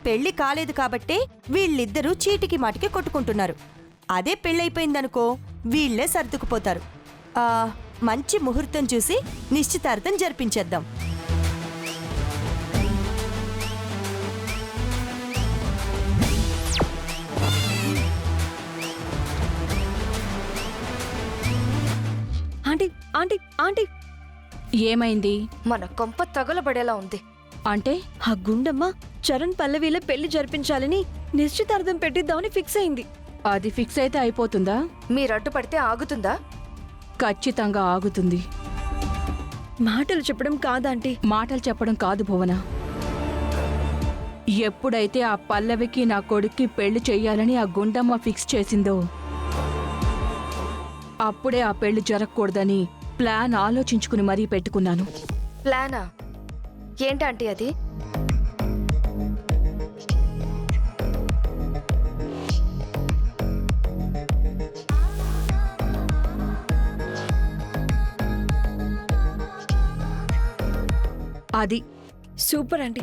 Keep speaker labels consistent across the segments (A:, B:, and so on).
A: పెళ్లి కాలేదు కాబట్టే వీళ్ళిద్దరూ చీటికి మాటికి కొట్టుకుంటున్నారు. అదే పెళ్ళైపోయిందనుకో వీళ్లే సర్దుకుపోతారు. మంచి ముహూర్తం చూసి నిశ్చితార్థం జరిపించేద్దాం.
B: ఆంటీ ఆంటీ ఆంటీ,
C: ఏమైంది?
B: మన కొంప తగలబడేలా ఉంది.
C: అంటే
B: ఆ గుండమ్మ చరణ్ పల్లవిల పెళ్లి జరిపించాలని నిశ్చితార్థం పెట్టిద్దామని ఫిక్స్ అయింది.
C: అది ఫిక్స్ అయితే అయిపోతుందా?
B: మీరడ్డుపడితే ఆగుతుందా?
C: ఖచ్చితంగా ఆగుతుంది.
B: మాటలు చెప్పడం కాదాంటీ.
C: మాటలు చెప్పడం కాదు భువన. ఎప్పుడైతే ఆ పల్లవికి నా కొడుక్కి పెళ్లి చెయ్యాలని ఆ గుండమ్మ ఫిక్స్ చేసిందో అప్పుడే ఆ పెళ్లి జరగకూడదని ప్లాన్ ఆలోచించుకుని మరీ పెట్టుకున్నాను.
B: ప్లానా? ఏంటంటే అది?
C: అది
B: సూపర్ ఆంటీ.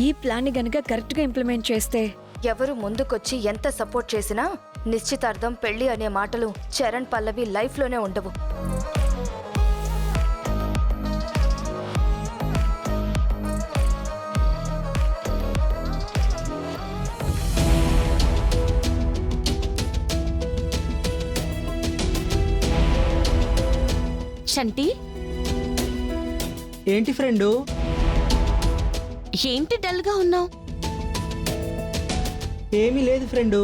B: ఈ ప్లాన్ ని గనక కరెక్ట్ గా ఇంప్లిమెంట్ చేస్తే ఎవరు ముందుకొచ్చి ఎంత సపోర్ట్ చేసినా నిశ్చితార్థం పెళ్లి అనే మాటలు చరణ్ పల్లవి లైఫ్ లోనే ఉండవు.
D: శంటి,
E: ఏంటి ఫ్రెండు?
D: ఏంటి డల్గా ఉన్నావు?
E: ఏమీ లేదు ఫ్రెండు.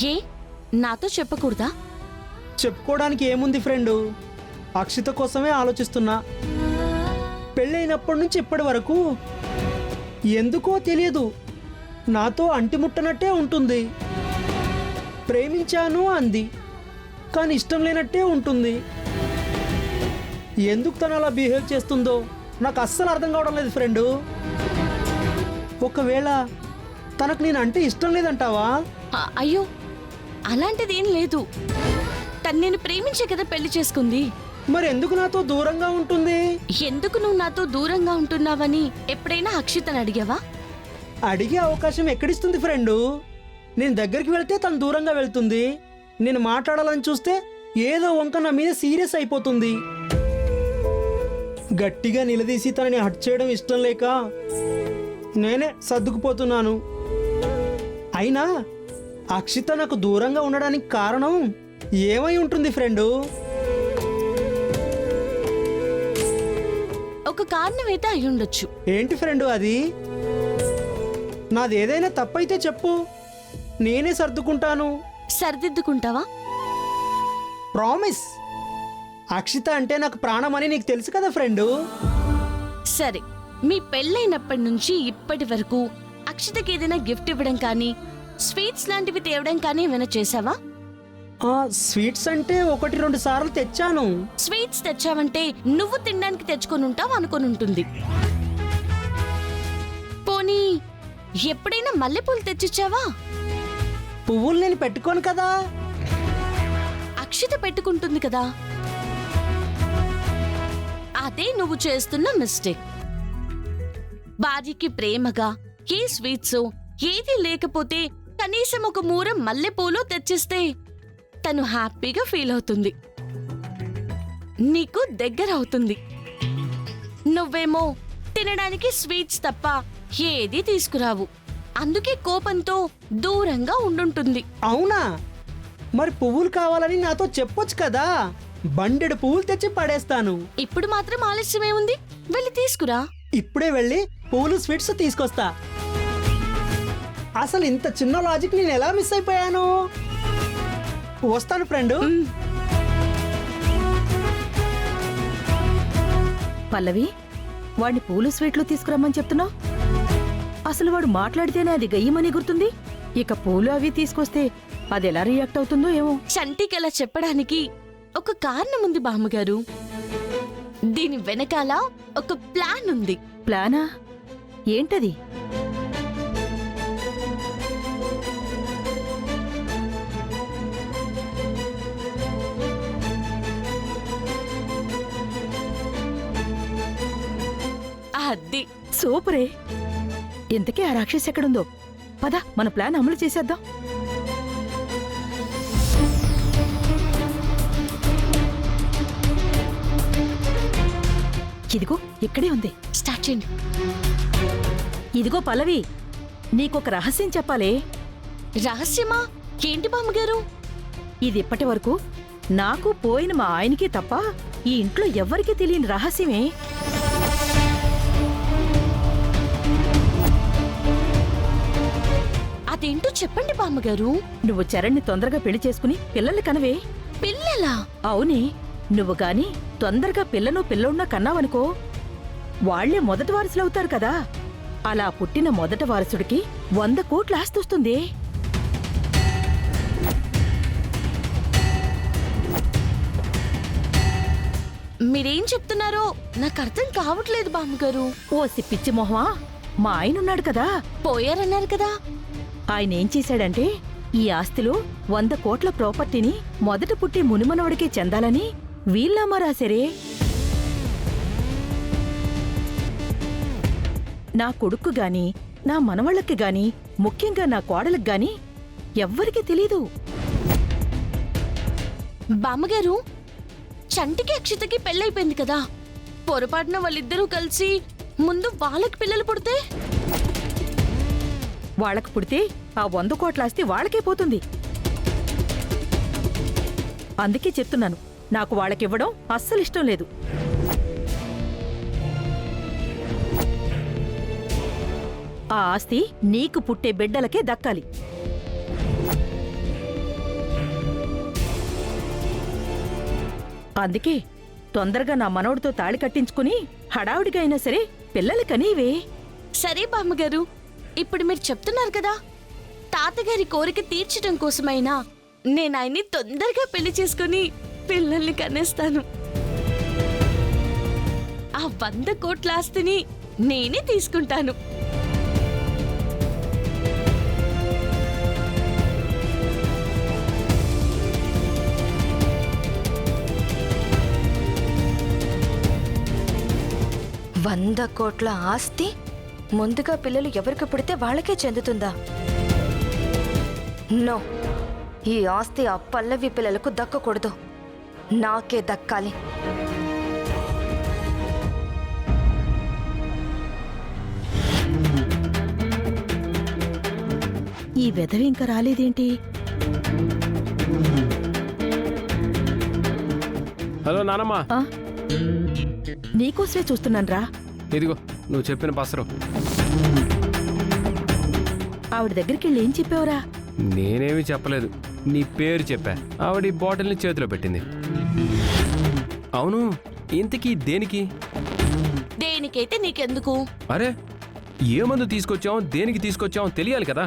D: ఏ నాతో చెప్పకూడదా?
E: చెప్పుకోవడానికి ఏముంది ఫ్రెండు? అక్షిత కోసమే ఆలోచిస్తున్నా. పెళ్ళైనప్పటి నుంచి ఇప్పటి వరకు ఎందుకో తెలియదు నాతో అంటిముట్టనట్టే ఉంటుంది. ప్రేమించాను అంది, కానీ ఇష్టం లేనట్టే ఉంటుంది. ఎందుకు తను అలా బిహేవ్ చేస్తుందో నాకు అస్సలు అర్థం కావడం లేదు ఫ్రెండు. ఒకవేళ తనకు నేను అంటే ఇష్టం లేదంటావా?
D: అయ్యో, అలాంటిదేం లేదు. తను నేను ప్రేమించే కదా పెళ్లి చేసుకుంది.
E: మరి ఎందుకు నాతో దూరంగా ఉంటుంది?
D: ఎందుకు నువ్వు నాతో దూరంగా ఉంటున్నావని ఎప్పుడైనా అక్షితను అడిగావా?
E: అడిగే అవకాశం ఎక్కడిస్తుంది ఫ్రెండు? నేను దగ్గరికి వెళ్తే తను దూరంగా వెళ్తుంది. నేను మాట్లాడాలని చూస్తే ఏదో వంక నా మీద సీరియస్ అయిపోతుంది. గట్టిగా నిలదీసి తనని హట్ చేయడం ఇష్టం లేక నేనే సర్దుకుపోతున్నాను. అయినా అక్షిత నాకు దూరంగా ఉండడానికి కారణం ఏమై ఉంటుంది ఫ్రెండు?
D: ఒక కారణం అయితే అయి ఉండొచ్చు.
E: ఏంటి ఫ్రెండు అది? నాదేదైనా తప్పైతే చెప్పు, నేనే సర్దుకుంటాను.
D: సరిదిద్దుకుంటావా?
E: ప్రామిస్. అక్షిత అంటే నాకు ప్రాణమని నీకు తెలుసు కదా ఫ్రెండు.
D: సరే, మీ పెళ్ళైనప్పటి నుంచి ఇప్పటి వరకు అక్షితకి ఏదైనా గిఫ్ట్ ఇవ్వడం కానీ స్వీట్స్ లాంటివి తేవడం కానీ ఏమైనా చేసావా?
E: స్వీట్స్ అంటే 1-2 సార్లు తెచ్చాను.
D: స్వీట్స్ తెచ్చావంటే నువ్వు తినడానికి తెచ్చుకొని ఉంటావు అనుకొని ఉంటుంది. పోనీ ఎప్పుడైనా మల్లెపూలు తెచ్చిచ్చావా?
E: పువ్వులు నేను పెట్టుకోను కదా.
D: అక్షిత పెట్టుకుంటుంది కదా. అదే నువ్వు చేస్తున్న మిస్టేక్. భార్యకి ప్రేమగా ఏ స్వీట్స్ ఏది లేకపోతే కనీసం ఒక మూర మల్లెపూలు తెచ్చిస్తే తను హ్యాపీగా ఫీల్ అవుతుంది, నీకు దగ్గర అవుతుంది. నువ్వేమో తినడానికి స్వీట్స్ తప్ప ఏదీ తీసుకురావు. అందుకే కోపంతో దూరంగా ఉండుంటుంది.
E: అవునా? మరి పువ్వులు కావాలని నాతో చెప్పొచ్చు కదా. బండెడు పువ్వులు తెచ్చి పడేస్తాను.
D: ఇప్పుడు మాత్రం ఆలస్యమే ఉంది, వెళ్ళి తీసుకురా.
E: ఇప్పుడే వెళ్ళి పువ్వులు స్వీట్స్ తీసుకొస్తా. అసలు ఇంత చిన్న లాజిక్ నేను ఎలా మిస్ అయిపోయాను? వస్తాను ఫ్రెండు.
A: పల్లవి, వాడిని పూలు స్వీట్లు తీసుకురమ్మని చెప్తున్నావు. అసలు వాడు మాట్లాడితేనే అది గయ్యమని గుర్తుంది. ఇక పూలు అవి తీసుకొస్తే అది ఎలా రియాక్ట్ అవుతుందో ఏమో.
D: చంటికి అలా చెప్పడానికి ఒక కారణం ఉంది బామ్మగారు. దీని వెనకాల ఒక ప్లాన్ ఉంది.
A: ప్లానా? ఏంటది?
D: అద్ది.
A: సూపరే. ఇంతకీ ఆ రాక్షసి ఎక్కడుందో? పద, మన ప్లాన్ అమలు చేసేద్దాం. ఇదిగో ఇక్కడే ఉంది.
D: స్టార్ట్ చేయండి.
A: ఇదిగో పల్లవి, నీకొక రహస్యం చెప్పాలే.
D: రహస్యమా? ఏంటి బామ్మగారు?
A: ఇది ఇప్పటి వరకు నాకు పోయిన మా ఆయనకి తప్ప ఈ ఇంట్లో ఎవ్వరికీ తెలియని రహస్యమే.
D: అదేంటో చెప్పండి బామ్మగారు.
A: నువ్వు చరణ్ని తొందరగా పెళ్లి చేసుకుని పిల్లల్ని కనవే.
D: పిల్లలా?
A: అవునే, నువ్వు గాని తొందరగా పిల్లోడున్నా కన్నావనుకో, వాళ్లే మొదటి వారసులవుతారు కదా. అలా పుట్టిన మొదటి వారసుడికి 100 కోట్ల ఆస్తొస్తుంది.
D: మీరేం చెప్తున్నారో నాకు అర్థం కావట్లేదు బామ్మగారు.
A: ఓసి పిచ్చి మొహమా, మా ఆయనున్నాడు కదా.
D: పోయారన్నారు కదా.
A: ఆయన ఏం చేశాడంటే, ఈ ఆస్తిలో 100 కోట్ల ప్రాపర్టీని మొదట పుట్టే మునిమనవడికే చెందాలని వీల్నామా రాశారే. నా కొడుక్కు గాని, నా మనవళ్ళకి గాని, ముఖ్యంగా నా కోడలికి గాని ఎవ్వరికీ తెలీదు.
D: బామ్మగారు, చంటికి అక్షితకి పెళ్ళైపోయింది కదా. పొరపాటున వాళ్ళిద్దరూ కలిసి ముందు వాళ్ళకి పిల్లలు పుడితే?
A: వాళ్ళకు పుడితే ఆ 100 కోట్ల ఆస్తి వాళ్ళకే పోతుంది. అందుకే చెప్తున్నాను, నాకు వాళ్ళకివ్వడం అస్సలిష్టం లేదు. ఆ ఆస్తి నీకు పుట్టే బిడ్డలకే దక్కాలి. అందుకే తొందరగా నా మనవడితో తాళి కట్టించుకుని హడావుడిగా అయినా సరే పిల్లలు కనీవే.
D: సరే బామ్మగారు, ఇప్పుడు మీరు చెప్తున్నారు కదా, తాతగారి కోరిక తీర్చడం కోసమైనా నేను ఆయన్ని తొందరగా పెళ్లి చేసుకుని పిల్లల్ని కనేస్తాను. ఆ 100 కోట్ల ఆస్తిని నేనే తీసుకుంటాను.
B: వంద కోట్ల ఆస్తి ముందుగా పిల్లలు ఎవరికి పుడితే వాళ్ళకే చెందుతుందా? నో, ఈ ఆస్తి ఆ పల్లవి పిల్లలకు దక్కకూడదు, నాకే దక్కాలి.
A: ఈ వెధవి ఇంకా రాలేదేంటి?
F: హలో నానమ్మా.
A: ఆ? నీకోసమే చూస్తున్నాన్రా.
F: ఇదిగో నువ్వు చెప్పిన పసరు.
A: ఆవిడ దగ్గరికి వెళ్ళి ఏం చెప్పావురా?
F: నేనేమీ చెప్పలేదు, నీ పేరు చెప్పా. ఆవిడ ఈ బాటిల్ని చేతిలో పెట్టింది. అవును, ఇంతకీ దేనికి?
D: దేనికైతే నీకెందుకు?
F: అరే, ఏ మందు తీసుకొచ్చాం, దేనికి తీసుకొచ్చాం తెలియాలి కదా.